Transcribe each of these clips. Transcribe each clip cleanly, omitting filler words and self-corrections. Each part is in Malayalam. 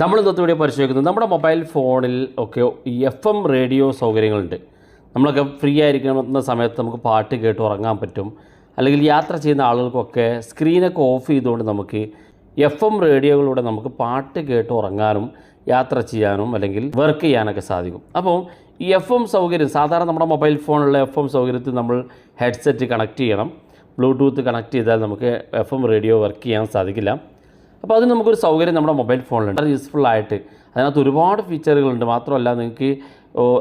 നമ്മൾ ഇന്നത്തെ വീഡിയോ പരിശോധിക്കുന്നത് നമ്മുടെ മൊബൈൽ ഫോണിൽ ഒക്കെ ഈ FM റേഡിയോ സൗകര്യങ്ങളുണ്ട്. നമ്മളൊക്കെ ഫ്രീ ആയിരിക്കുന്ന സമയത്ത് നമുക്ക് പാട്ട് കേട്ട് ഉറങ്ങാൻ പറ്റും. അല്ലെങ്കിൽ യാത്ര ചെയ്യുന്ന ആളുകൾക്കൊക്കെ സ്ക്രീനൊക്കെ ഓഫ് ചെയ്തുകൊണ്ട് നമുക്ക് FM റേഡിയോകളിലൂടെ നമുക്ക് പാട്ട് കേട്ട് ഉറങ്ങാനും യാത്ര ചെയ്യാനും അല്ലെങ്കിൽ വർക്ക് ചെയ്യാനൊക്കെ സാധിക്കും. അപ്പോൾ ഈ FM സൗകര്യം സാധാരണ നമ്മുടെ മൊബൈൽ ഫോണിലുള്ള FM സൗകര്യത്തിൽ നമ്മൾ ഹെഡ്സെറ്റ് കണക്ട് ചെയ്യണം. ബ്ലൂടൂത്ത് കണക്ട് ചെയ്താൽ നമുക്ക് FM റേഡിയോ വർക്ക് ചെയ്യാൻ സാധിക്കില്ല. അപ്പോൾ അതിന് നമുക്കൊരു സൗകര്യം നമ്മുടെ മൊബൈൽ ഫോണിലുണ്ട്. വളരെ യൂസ്ഫുള്ളായിട്ട് അതിനകത്ത് ഒരുപാട് ഫീച്ചറുകളുണ്ട്. മാത്രമല്ല നിങ്ങൾക്ക്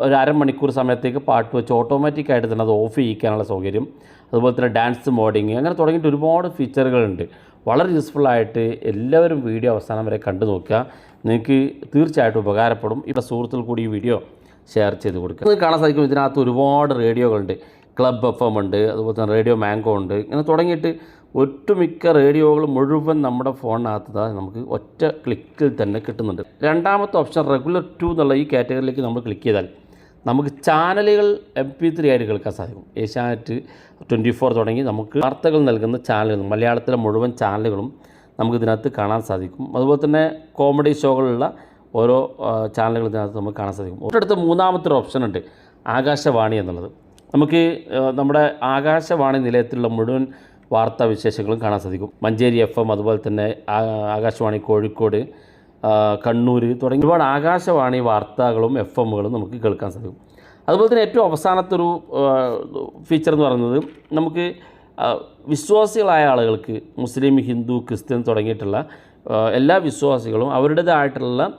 ഒരു അരമണിക്കൂർ സമയത്തേക്ക് പാട്ട് വെച്ച് ഓട്ടോമാറ്റിക്കായിട്ട് തന്നെ അത് ഓഫ് ചെയ്യിക്കാനുള്ള സൗകര്യം, അതുപോലെ തന്നെ ഡാൻസ് മോഡിങ്, അങ്ങനെ തുടങ്ങിയിട്ട് ഒരുപാട് ഫീച്ചറുകളുണ്ട്. വളരെ യൂസ്ഫുള്ളായിട്ട് എല്ലാവരും വീഡിയോ അവസാനം വരെ കണ്ടു നോക്കുക. നിങ്ങൾക്ക് തീർച്ചയായിട്ടും ഉപകാരപ്പെടും. ഇവിടെ സുഹൃത്തുക്കൾ കൂടി ഈ വീഡിയോ ഷെയർ ചെയ്ത് കൊടുക്കുക. നിങ്ങൾക്ക് കാണാൻ സാധിക്കും ഇതിനകത്ത് ഒരുപാട് റേഡിയോകളുണ്ട്. ക്ലബ് FM ഉണ്ട്, അതുപോലെ തന്നെ റേഡിയോ മാംഗോ ഉണ്ട്. ഇങ്ങനെ തുടങ്ങിയിട്ട് ഒട്ടുമിക്ക റേഡിയോകൾ മുഴുവൻ നമ്മുടെ ഫോണിനകത്ത് നമുക്ക് ഒറ്റ ക്ലിക്കിൽ തന്നെ കിട്ടുന്നുണ്ട്. രണ്ടാമത്തെ ഓപ്ഷൻ റെഗുലർ 2 എന്നുള്ള ഈ കാറ്റഗറിയിലേക്ക് നമ്മൾ ക്ലിക്ക് ചെയ്താൽ നമുക്ക് ചാനലുകൾ MP3 ആയിട്ട് കേൾക്കാൻ സാധിക്കും. ഏഷ്യാനെറ്റ് 24 തുടങ്ങി നമുക്ക് വാർത്തകൾ നൽകുന്ന ചാനലുകൾ, മലയാളത്തിലെ മുഴുവൻ ചാനലുകളും നമുക്കിതിനകത്ത് കാണാൻ സാധിക്കും. അതുപോലെ തന്നെ കോമഡി ഷോകളുള്ള ഓരോ ചാനലുകൾ ഇതിനകത്ത് നമുക്ക് കാണാൻ സാധിക്കും. തൊട്ടടുത്ത് മൂന്നാമത്തെ ഒരു ഓപ്ഷൻ ഉണ്ട്, ആകാശവാണി എന്നുള്ളത്. നമുക്ക് നമ്മുടെ ആകാശവാണി നിലയത്തിലുള്ള മുഴുവൻ വാർത്താ വിശേഷങ്ങളും കാണാൻ സാധിക്കും. മഞ്ചേരി FM, അതുപോലെ തന്നെ ആകാശവാണി കോഴിക്കോട്, കണ്ണൂർ തുടങ്ങി ഒരുപാട് ആകാശവാണി വാർത്തകളും FMകളും നമുക്ക് കേൾക്കാൻ സാധിക്കും. അതുപോലെ തന്നെ ഏറ്റവും അവസാനത്തെ ഒരു ഫീച്ചർ എന്ന് പറയുന്നത് നമുക്ക് വിശ്വാസികളായ ആളുകൾക്ക്, മുസ്ലിം, ഹിന്ദു, ക്രിസ്ത്യൻ തുടങ്ങിയിട്ടുള്ള എല്ലാ വിശ്വാസികളും അവരുടേതായിട്ടുള്ള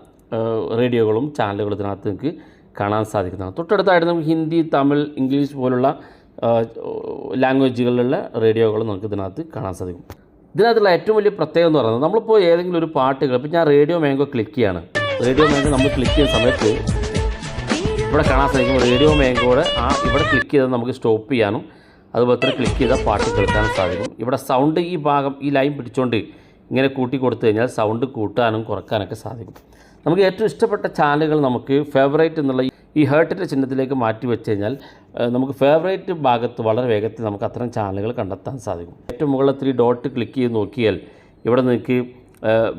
റേഡിയോകളും ചാനലുകളും ഇതിനകത്ത് നമുക്ക് കാണാൻ സാധിക്കുന്നതാണ്. തൊട്ടടുത്തായിട്ട് നമുക്ക് ഹിന്ദി, തമിഴ്, ഇംഗ്ലീഷ് പോലുള്ള ലാംഗ്വേജുകളിലുള്ള റേഡിയോകൾ നമുക്ക് ഇതിനകത്ത് കാണാൻ സാധിക്കും. ഇതിനകത്തുള്ള ഏറ്റവും വലിയ പ്രത്യേകത എന്ന് പറയുന്നത് നമ്മളിപ്പോൾ ഏതെങ്കിലും ഒരു പാട്ടുകൾ, ഇപ്പോൾ ഞാൻ റേഡിയോ മാംഗോ ക്ലിക്ക് ചെയ്യാണ്. റേഡിയോ മാംഗോ നമ്മൾ ക്ലിക്ക് ചെയ്യുന്ന സമയത്ത് ഇവിടെ കാണാൻ സാധിക്കും റേഡിയോ മാംഗോയുടെ ഇവിടെ ക്ലിക്ക് ചെയ്താൽ നമുക്ക് സ്റ്റോപ്പ് ചെയ്യാനും അതുപോലെ തന്നെ ക്ലിക്ക് ചെയ്താൽ പാട്ട് കേൾക്കാനും സാധിക്കും. ഇവിടെ സൗണ്ട് ഈ ഭാഗം ഈ ലൈൻ പിടിച്ചുകൊണ്ട് ഇങ്ങനെ കൂട്ടി കൊടുത്തു കഴിഞ്ഞാൽ സൗണ്ട് കൂട്ടാനും കുറക്കാനൊക്കെ സാധിക്കും. നമുക്ക് ഏറ്റവും ഇഷ്ടപ്പെട്ട ചാനലുകൾ നമുക്ക് ഫേവറേറ്റ് എന്നുള്ള ഈ ഹേർട്ടിൻ്റെ ചിഹ്നത്തിലേക്ക് മാറ്റി വെച്ച് കഴിഞ്ഞാൽ നമുക്ക് ഫേവറേറ്റ് ഭാഗത്ത് വളരെ വേഗത്തിൽ നമുക്ക് അത്തരം ചാനലുകൾ കണ്ടെത്താൻ സാധിക്കും. ഏറ്റവും മുകളിൽ 3 ഡോട്ട് ക്ലിക്ക് ചെയ്ത് നോക്കിയാൽ ഇവിടെ നിങ്ങൾക്ക്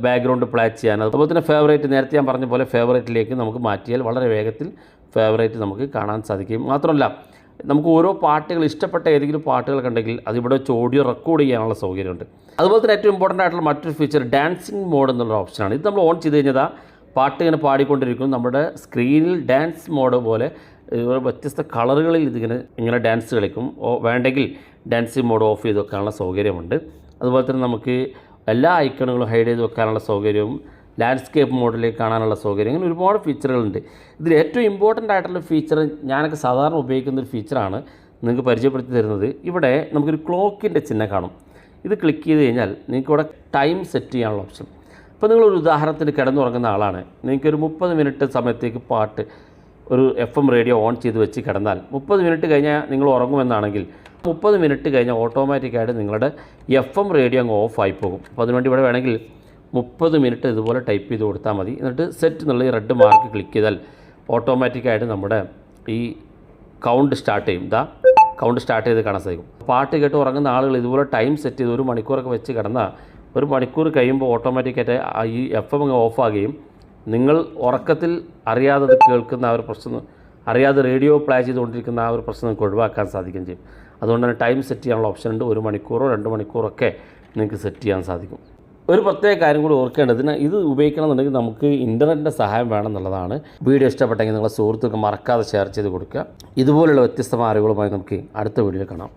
ബാക്ക്ഗ്രൗണ്ട് പ്ലേ ചെയ്യാൻ, അതുപോലെ തന്നെ ഫേവറേറ്റ്, നേരത്തെ ഞാൻ പറഞ്ഞ പോലെ ഫേവറേറ്റിലേക്ക് നമുക്ക് മാറ്റിയാൽ വളരെ വേഗത്തിൽ ഫേവറേറ്റ് നമുക്ക് കാണാൻ സാധിക്കും. മാത്രമല്ല നമുക്ക് ഓരോ പാട്ടുകൾ, ഇഷ്ടപ്പെട്ട ഏതെങ്കിലും പാട്ടുകൾ കണ്ടെങ്കിൽ അതിവിടെ വെച്ച് ഓഡിയോ റെക്കോർഡ് ചെയ്യാനുള്ള സൗകര്യമുണ്ട്. അതുപോലെ തന്നെ ഏറ്റവും ഇമ്പോർട്ടൻ്റ് ആയിട്ടുള്ള മറ്റൊരു ഫീച്ചർ ഡാൻസിങ് മോഡ് എന്നുള്ള ഓപ്ഷനാണ്. ഇത് നമ്മൾ ഓൺ ചെയ്ത് കഴിഞ്ഞാൽ പാട്ട് ഇങ്ങനെ പാടിക്കൊണ്ടിരിക്കും. നമ്മുടെ സ്ക്രീനിൽ ഡാൻസ് മോഡ് പോലെ വ്യത്യസ്ത കളറുകളിൽ ഇങ്ങനെ ഡാൻസ് കളിക്കും. വേണ്ടെങ്കിൽ ഡാൻസിങ് മോഡ് ഓഫ് ചെയ്ത് വെക്കാനുള്ള സൗകര്യമുണ്ട്. അതുപോലെ തന്നെ നമുക്ക് എല്ലാ ഐക്കണുകളും ഹൈഡ് ചെയ്ത് വെക്കാനുള്ള സൗകര്യവും ലാൻഡ്സ്കേപ്പ് മോഡിലേക്ക് കാണാനുള്ള സൗകര്യം, അങ്ങനെ ഒരുപാട് ഫീച്ചറുകളുണ്ട്. ഇതിൽ ഏറ്റവും ഇമ്പോർട്ടൻ്റ് ആയിട്ടുള്ള ഫീച്ചർ, ഞാനൊക്കെ സാധാരണ ഉപയോഗിക്കുന്നൊരു ഫീച്ചറാണ് നിങ്ങൾക്ക് പരിചയപ്പെടുത്തി തരുന്നത്. ഇവിടെ നമുക്കൊരു ക്ലോക്കിൻ്റെ ചിഹ്നം കാണും. ഇത് ക്ലിക്ക് ചെയ്ത് കഴിഞ്ഞാൽ നിങ്ങൾക്ക് ഇവിടെ ടൈം സെറ്റ് ചെയ്യാനുള്ള ഓപ്ഷൻ. ഇപ്പോൾ നിങ്ങളൊരു ഉദാഹരണത്തിന് കിടന്നുറങ്ങുന്ന ആളാണ്, നിങ്ങൾക്കൊരു 30 മിനിറ്റ് സമയത്തേക്ക് പാട്ട് ഒരു FM റേഡിയോ ഓൺ ചെയ്ത് വെച്ച് കിടന്നാൽ 30 മിനിറ്റ് കഴിഞ്ഞാൽ നിങ്ങൾ ഉറങ്ങുമെന്നാണെങ്കിൽ 30 മിനിറ്റ് കഴിഞ്ഞാൽ ഓട്ടോമാറ്റിക്കായിട്ട് നിങ്ങളുടെ FM റേഡിയോ അങ്ങ് ഓഫായി പോകും. അപ്പോൾ അതിനുവേണ്ടി ഇവിടെ വേണമെങ്കിൽ 30 മിനിറ്റ് ഇതുപോലെ ടൈപ്പ് ചെയ്ത് കൊടുത്താൽ മതി. എന്നിട്ട് സെറ്റ് എന്നുള്ള ഈ റെഡ് മാർക്ക് ക്ലിക്ക് ചെയ്താൽ ഓട്ടോമാറ്റിക്കായിട്ട് നമ്മുടെ ഈ കൗണ്ട് സ്റ്റാർട്ട് ചെയ്യും. കൗണ്ട് സ്റ്റാർട്ട് ചെയ്ത് കാണാൻ സാധിക്കും. പാട്ട് കേട്ട് ഉറങ്ങുന്ന ആളുകൾ ഇതുപോലെ ടൈം സെറ്റ് ചെയ്ത് 1 മണിക്കൂറൊക്കെ വെച്ച് കിടന്നാൽ 1 മണിക്കൂർ കഴിയുമ്പോൾ ഓട്ടോമാറ്റിക്കായിട്ട് ഈ FM അങ്ങ് ഓഫാകുകയും നിങ്ങൾ ഉറക്കത്തിൽ അറിയാതെ കേൾക്കുന്ന ആ ഒരു പ്രശ്നം, അറിയാതെ റേഡിയോ പ്ലേ ചെയ്തുകൊണ്ടിരിക്കുന്ന ആ ഒരു പ്രശ്നം നിങ്ങൾക്ക് ഒഴിവാക്കാൻ സാധിക്കുകയും ചെയ്യും. അതുകൊണ്ട് തന്നെ ടൈം സെറ്റ് ചെയ്യാനുള്ള ഓപ്ഷൻ ഉണ്ട്. 1 മണിക്കൂറോ 2 മണിക്കൂറൊക്കെ നിങ്ങൾക്ക് സെറ്റ് ചെയ്യാൻ സാധിക്കും. ഒരു പ്രത്യേക കാര്യം കൂടി ഓർക്കേണ്ടതിന്, ഇത് ഉപയോഗിക്കണമെന്നുണ്ടെങ്കിൽ നമുക്ക് ഇൻ്റർനെറ്റിൻ്റെ സഹായം വേണമെന്നുള്ളതാണ്. വീഡിയോ ഇഷ്ടപ്പെട്ടെങ്കിൽ നിങ്ങളുടെ സുഹൃത്തുക്കൾക്ക് മറക്കാതെ ഷെയർ ചെയ്ത് കൊടുക്കുക. ഇതുപോലുള്ള വ്യത്യസ്തമായ അറിവുകളുമായി നമുക്ക് അടുത്ത വീഡിയോയിൽ കാണാം.